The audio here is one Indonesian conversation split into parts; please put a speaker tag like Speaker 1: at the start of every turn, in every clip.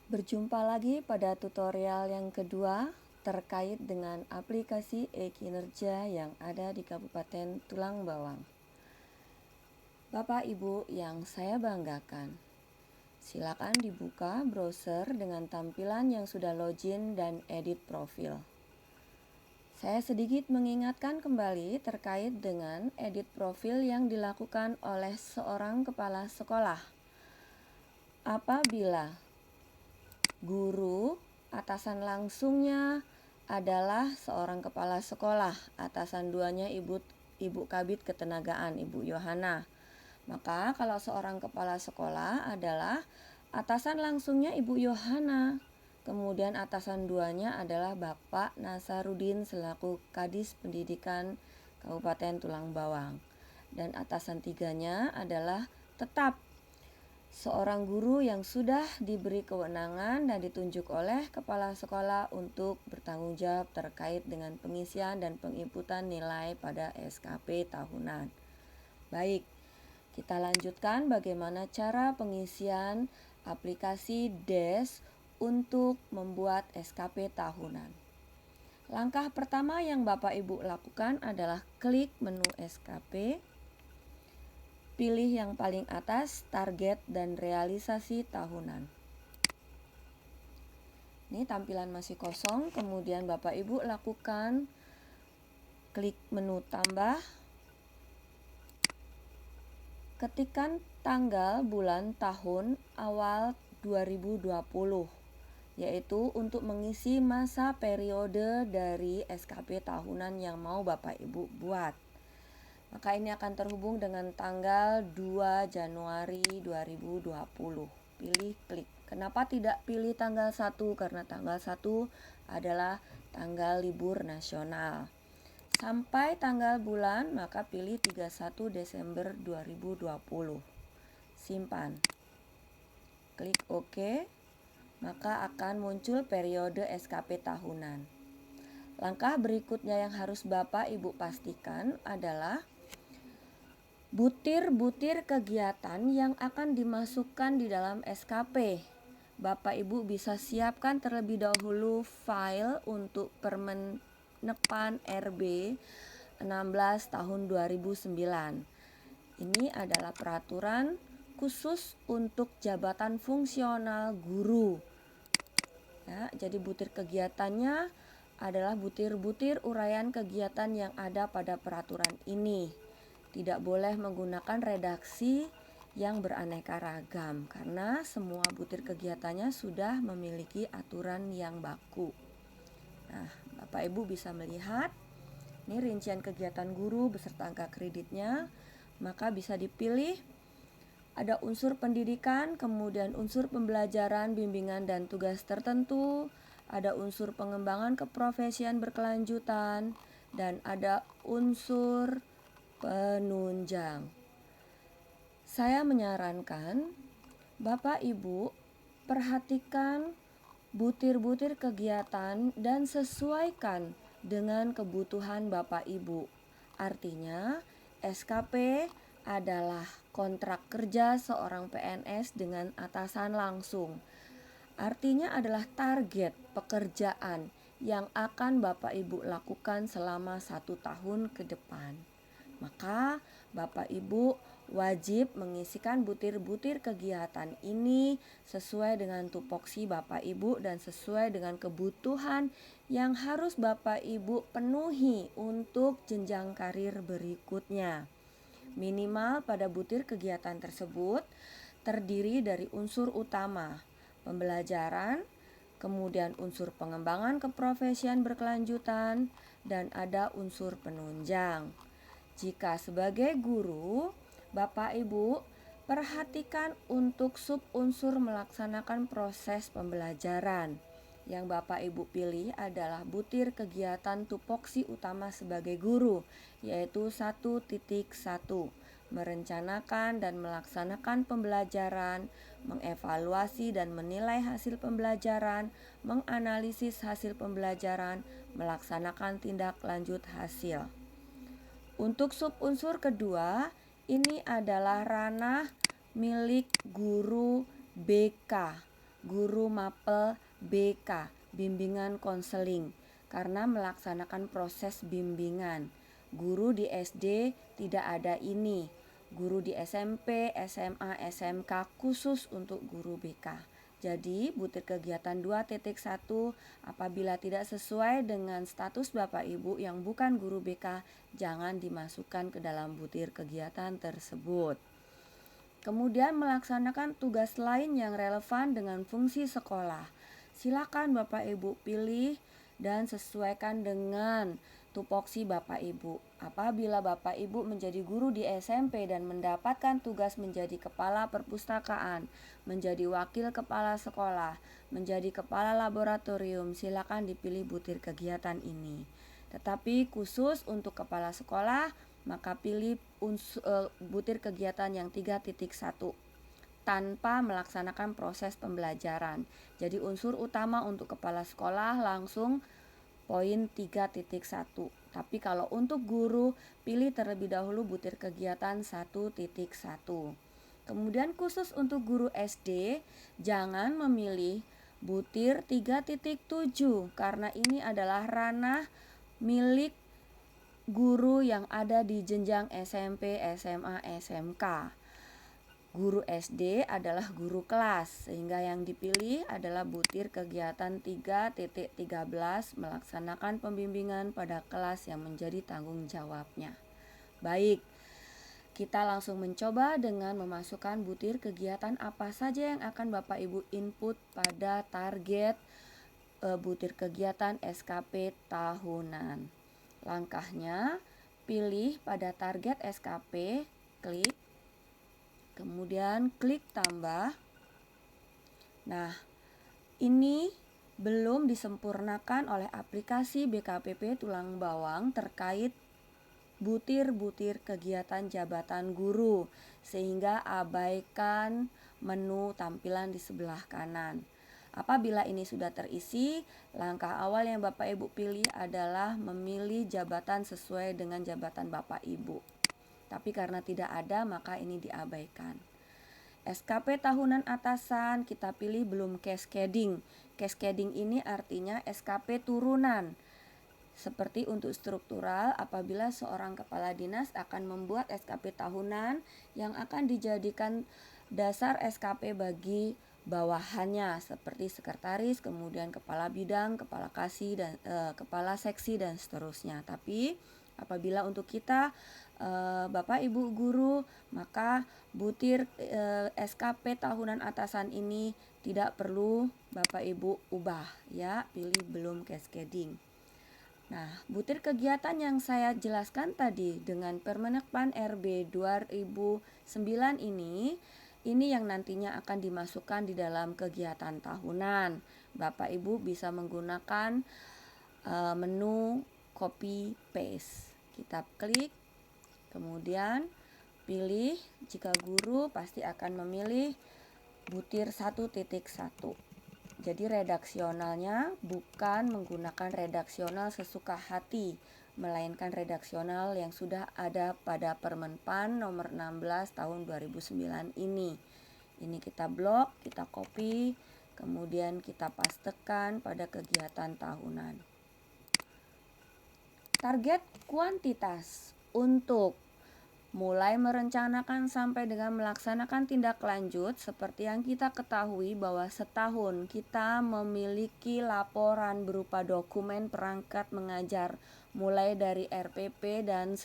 Speaker 1: Berjumpa lagi pada tutorial yang kedua terkait dengan aplikasi e-kinerja yang ada di Kabupaten Tulang Bawang. Bapak Ibu yang saya banggakan, silakan dibuka browser dengan tampilan yang sudah login dan edit profil. Saya sedikit mengingatkan kembali terkait dengan edit profil yang dilakukan oleh seorang kepala sekolah. Apabila guru atasan langsungnya adalah seorang kepala sekolah, atasan duanya Ibu Kabid Ketenagaan, Ibu Yohana. Maka kalau seorang kepala sekolah adalah atasan langsungnya Ibu Yohana. Kemudian atasan duanya adalah Bapak Nasarudin selaku Kadis Pendidikan Kabupaten Tulang Bawang. Dan atasan tiganya adalah tetap seorang guru yang sudah diberi kewenangan dan ditunjuk oleh kepala sekolah untuk bertanggung jawab terkait dengan pengisian dan penginputan nilai pada SKP tahunan. Baik, kita lanjutkan bagaimana cara pengisian aplikasi DES untuk membuat SKP tahunan. Langkah pertama yang Bapak Ibu lakukan adalah klik menu SKP. Pilih yang paling atas, target dan realisasi tahunan. Ini tampilan masih kosong, kemudian Bapak Ibu lakukan klik menu tambah. Ketikkan tanggal, bulan, tahun awal 2020, yaitu untuk mengisi masa periode dari SKP tahunan yang mau Bapak Ibu buat. Maka ini akan terhubung dengan tanggal 2 Januari 2020. Pilih klik. Kenapa tidak pilih tanggal 1? Karena tanggal 1 adalah tanggal libur nasional. Sampai tanggal bulan, maka pilih 31 Desember 2020. Simpan. Klik OK, maka akan muncul periode SKP tahunan. Langkah berikutnya yang harus Bapak Ibu pastikan adalah butir-butir kegiatan yang akan dimasukkan di dalam SKP. Bapak Ibu bisa siapkan terlebih dahulu file untuk Permenepan RB 16 tahun 2009. Ini adalah peraturan khusus untuk jabatan fungsional guru. Ya, jadi butir kegiatannya adalah butir-butir uraian kegiatan yang ada pada peraturan ini. Tidak boleh menggunakan redaksi yang beraneka ragam karena semua butir kegiatannya sudah memiliki aturan yang baku. Nah, Bapak Ibu bisa melihat ini rincian kegiatan guru beserta angka kreditnya, maka bisa dipilih ada unsur pendidikan, kemudian unsur pembelajaran, bimbingan dan tugas tertentu, ada unsur pengembangan keprofesian berkelanjutan, dan ada unsur penunjang. Saya menyarankan Bapak Ibu perhatikan butir-butir kegiatan dan sesuaikan dengan kebutuhan Bapak Ibu. Artinya SKP adalah kontrak kerja seorang PNS dengan atasan langsung. Artinya adalah target pekerjaan yang akan Bapak Ibu lakukan selama 1 tahun ke depan. Maka Bapak Ibu wajib mengisikan butir-butir kegiatan ini sesuai dengan tupoksi Bapak Ibu dan sesuai dengan kebutuhan yang harus Bapak Ibu penuhi untuk jenjang karir berikutnya. Minimal pada butir kegiatan tersebut terdiri dari unsur utama, pembelajaran, kemudian unsur pengembangan keprofesian berkelanjutan, dan ada unsur penunjang. Jika sebagai guru, Bapak Ibu perhatikan untuk sub-unsur melaksanakan proses pembelajaran. Yang Bapak Ibu pilih adalah butir kegiatan tupoksi utama sebagai guru, yaitu 1.1, merencanakan dan melaksanakan pembelajaran, mengevaluasi dan menilai hasil pembelajaran, menganalisis hasil pembelajaran, melaksanakan tindak lanjut hasil. Untuk sub-unsur kedua, ini adalah ranah milik guru BK. guru mapel BK, bimbingan konseling, karena melaksanakan proses bimbingan. Guru di SD tidak ada ini. Guru di SMP, SMA, SMK khusus untuk guru BK. Jadi butir kegiatan 2.1 apabila tidak sesuai dengan status Bapak Ibu yang bukan guru BK, jangan dimasukkan ke dalam butir kegiatan tersebut. Kemudian melaksanakan tugas lain yang relevan dengan fungsi sekolah. Silakan Bapak Ibu pilih dan sesuaikan dengan tupoksi Bapak Ibu. Apabila Bapak Ibu menjadi guru di SMP dan mendapatkan tugas menjadi kepala perpustakaan, menjadi wakil kepala sekolah, menjadi kepala laboratorium, silakan dipilih butir kegiatan ini. Tetapi khusus untuk kepala sekolah, maka pilih butir kegiatan yang 3.1 tanpa melaksanakan proses pembelajaran. Jadi unsur utama untuk kepala sekolah langsung poin 3.1. Tapi kalau untuk guru, pilih terlebih dahulu butir kegiatan 1.1. Kemudian khusus untuk guru SD, jangan memilih butir 3.7 karena ini adalah ranah milik guru yang ada di jenjang SMP, SMA, SMK. Guru SD adalah guru kelas, sehingga yang dipilih adalah butir kegiatan 3.13 melaksanakan pembimbingan pada kelas yang menjadi tanggung jawabnya. Baik, kita langsung mencoba dengan memasukkan butir kegiatan apa saja yang akan Bapak Ibu input pada target butir kegiatan SKP tahunan. Langkahnya, pilih pada target SKP, klik. Kemudian klik tambah. Nah, ini belum disempurnakan oleh aplikasi BKPP Tulang Bawang terkait butir-butir kegiatan jabatan guru, sehingga abaikan menu tampilan di sebelah kanan. Apabila ini sudah terisi, langkah awal yang Bapak Ibu pilih adalah memilih jabatan sesuai dengan jabatan Bapak Ibu. Tapi karena tidak ada, maka ini diabaikan. SKP tahunan atasan kita pilih belum cascading. Cascading ini artinya SKP turunan. Seperti untuk struktural, apabila seorang kepala dinas akan membuat SKP tahunan yang akan dijadikan dasar SKP bagi bawahannya, seperti sekretaris, kemudian kepala bidang, kepala kasih, dan kepala seksi dan seterusnya. Tapi apabila untuk kita Bapak Ibu guru, maka butir SKP tahunan atasan ini tidak perlu Bapak Ibu ubah ya, pilih belum cascading. Nah, butir kegiatan yang saya jelaskan tadi dengan Permenekpan RB 2009 ini yang nantinya akan dimasukkan di dalam kegiatan tahunan. Bapak Ibu bisa menggunakan menu copy paste. Kita klik, kemudian pilih. Jika guru pasti akan memilih butir 1.1. Jadi redaksionalnya bukan menggunakan redaksional sesuka hati, melainkan redaksional yang sudah ada pada Permenpan nomor 16 tahun 2009 ini. Ini kita blok, kita copy, kemudian kita pastekan pada kegiatan tahunan. Target kuantitas untuk mulai merencanakan sampai dengan melaksanakan tindak lanjut, seperti yang kita ketahui bahwa setahun kita memiliki laporan berupa dokumen perangkat mengajar mulai dari RPP dan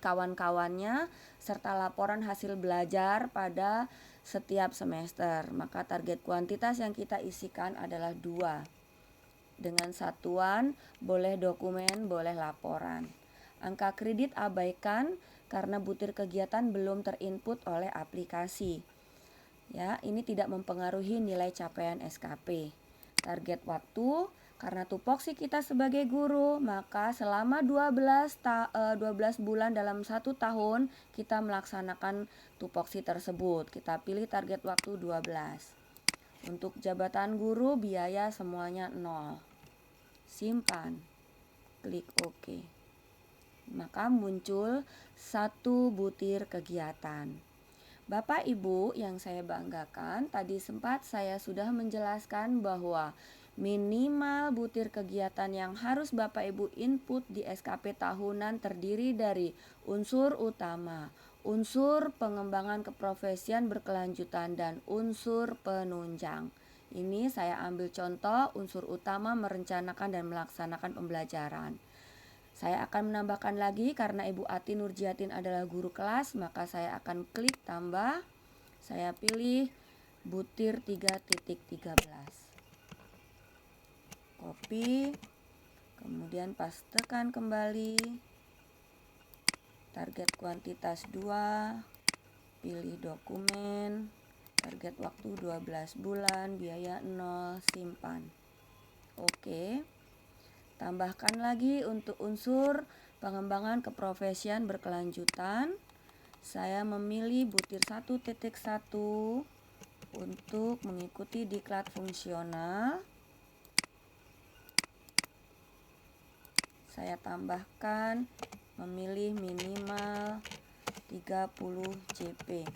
Speaker 1: kawan-kawannya serta laporan hasil belajar pada setiap semester. Maka target kuantitas yang kita isikan adalah 2. Dengan satuan boleh dokumen, boleh laporan. Angka kredit abaikan karena butir kegiatan belum terinput oleh aplikasi. Ya, ini tidak mempengaruhi nilai capaian SKP. Target waktu, karena tupoksi kita sebagai guru, maka selama 12 bulan dalam 1 tahun kita melaksanakan tupoksi tersebut. Kita pilih target waktu 12. Untuk jabatan guru, biaya semuanya 0. Simpan. Klik OK. Maka muncul 1 butir kegiatan. Bapak Ibu yang saya banggakan, tadi sempat saya sudah menjelaskan bahwa minimal butir kegiatan yang harus Bapak Ibu input di SKP tahunan terdiri dari unsur utama, unsur pengembangan keprofesian berkelanjutan, dan unsur penunjang. Ini saya ambil contoh unsur utama merencanakan dan melaksanakan pembelajaran. Saya akan menambahkan lagi karena Ibu Ati Nurjiatin adalah guru kelas, maka saya akan klik tambah. Saya pilih butir 3.13. Copy, kemudian pastekan kembali. Target kuantitas 2, pilih dokumen, target waktu 12 bulan, biaya 0, simpan. Oke. Tambahkan lagi untuk unsur pengembangan keprofesian berkelanjutan. Saya memilih butir 1.1 untuk mengikuti diklat fungsional. Saya tambahkan memilih minimal 30 JP.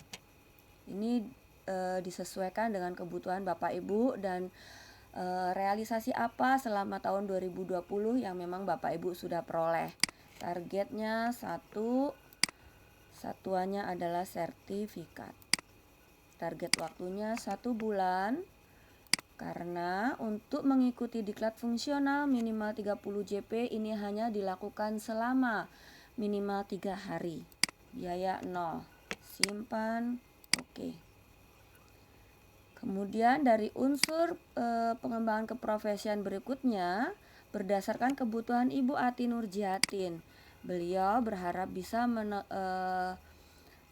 Speaker 1: Ini disesuaikan dengan kebutuhan Bapak Ibu dan realisasi apa selama tahun 2020 yang memang Bapak Ibu sudah peroleh. Targetnya 1, satuannya adalah sertifikat. Target waktunya 1 bulan, karena untuk mengikuti diklat fungsional minimal 30 JP ini hanya dilakukan selama minimal 3 hari. Biaya 0, simpan, oke. Kemudian dari unsur pengembangan keprofesian berikutnya, berdasarkan kebutuhan Ibu Ati Nurjiatin, beliau berharap bisa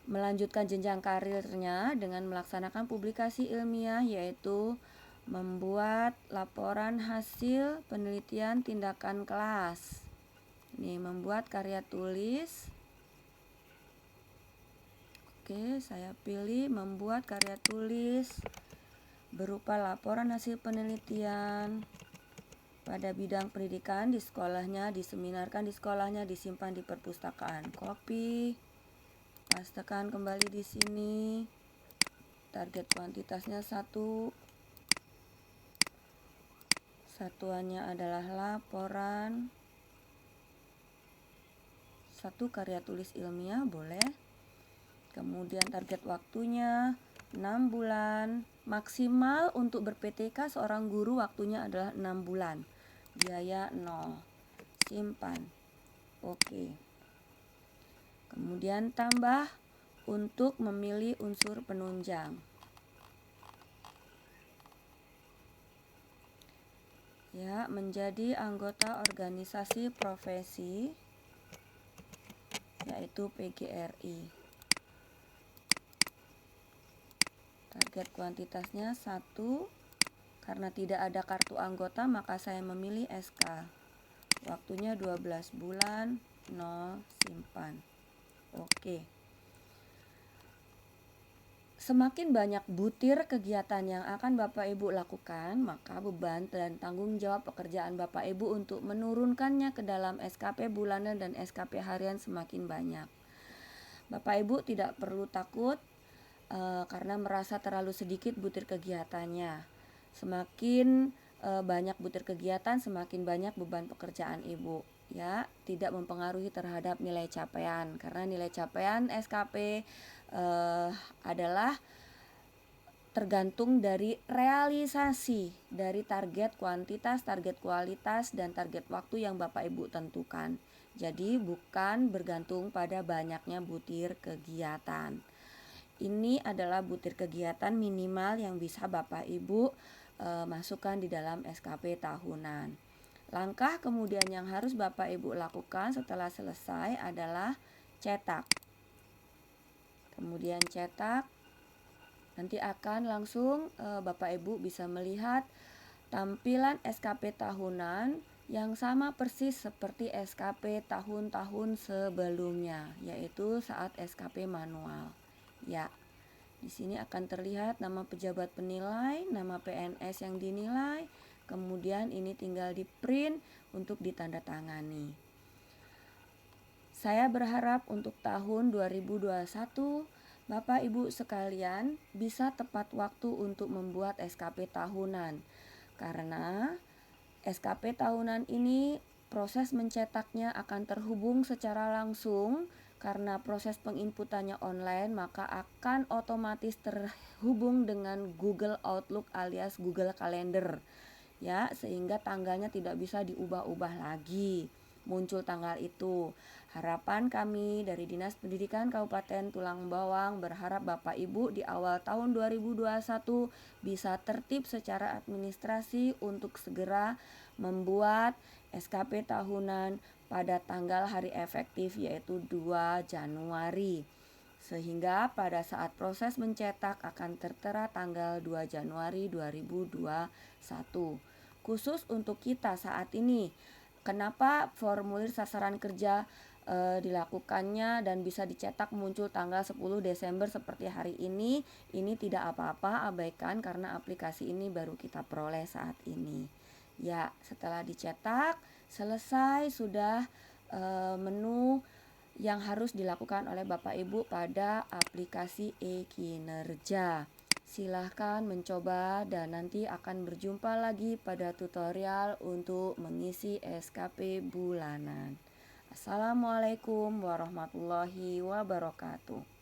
Speaker 1: melanjutkan jenjang karirnya dengan melaksanakan publikasi ilmiah, yaitu membuat laporan hasil penelitian tindakan kelas. Ini membuat karya tulis. Oke, saya pilih membuat karya tulis berupa laporan hasil penelitian pada bidang pendidikan di sekolahnya, diseminarkan di sekolahnya, disimpan di perpustakaan. Copy, pastekan kembali di sini. Target kuantitasnya 1. Satuannya adalah laporan. 1 karya tulis ilmiah boleh. Kemudian target waktunya 6 bulan. Maksimal untuk ber-PTK seorang guru waktunya adalah 6 bulan. Biaya 0. Simpan. Oke. Kemudian tambah untuk memilih unsur penunjang. Ya, menjadi anggota organisasi profesi yaitu PGRI. Target kuantitasnya 1. Karena tidak ada kartu anggota, maka saya memilih SK. Waktunya 12 bulan, 0, simpan. Oke. Semakin banyak butir kegiatan yang akan Bapak Ibu lakukan, maka beban dan tanggung jawab pekerjaan Bapak Ibu untuk menurunkannya ke dalam SKP bulanan dan SKP harian semakin banyak. Bapak Ibu tidak perlu takut karena merasa terlalu sedikit butir kegiatannya. Semakin banyak butir kegiatan, semakin banyak beban pekerjaan Ibu. Ya, tidak mempengaruhi terhadap nilai capaian, karena nilai capaian SKP adalah tergantung dari realisasi dari target kuantitas, target kualitas, dan target waktu yang Bapak Ibu tentukan. Jadi bukan bergantung pada banyaknya butir kegiatan. Ini adalah butir kegiatan minimal yang bisa Bapak Ibu masukkan di dalam SKP tahunan. Langkah kemudian yang harus Bapak Ibu lakukan setelah selesai adalah cetak. Kemudian cetak, nanti akan langsung Bapak Ibu bisa melihat tampilan SKP tahunan yang sama persis seperti SKP tahun-tahun sebelumnya, yaitu saat SKP manual. Ya, di sini akan terlihat nama pejabat penilai, nama PNS yang dinilai, kemudian ini tinggal di print untuk ditandatangani. Saya berharap untuk tahun 2021 Bapak Ibu sekalian bisa tepat waktu untuk membuat SKP tahunan. Karena SKP tahunan ini proses mencetaknya akan terhubung secara langsung. Karena proses penginputannya online, maka akan otomatis terhubung dengan Google Outlook alias Google Calendar. Ya, sehingga tanggalnya tidak bisa diubah-ubah lagi. Muncul tanggal itu. Harapan kami dari Dinas Pendidikan Kabupaten Tulang Bawang berharap Bapak Ibu di awal tahun 2021 bisa tertib secara administrasi untuk segera membuat SKP tahunan pada tanggal hari efektif yaitu 2 Januari. Sehingga pada saat proses mencetak akan tertera tanggal 2 Januari 2021. Khusus untuk kita saat ini, kenapa formulir sasaran kerja dilakukannya dan bisa dicetak muncul tanggal 10 Desember seperti hari ini tidak apa-apa, abaikan karena aplikasi ini baru kita peroleh saat ini. Ya, setelah dicetak, selesai sudah menu yang harus dilakukan oleh Bapak Ibu pada aplikasi e-kinerja. Silahkan mencoba dan nanti akan berjumpa lagi pada tutorial untuk mengisi SKP bulanan. Assalamualaikum warahmatullahi wabarakatuh.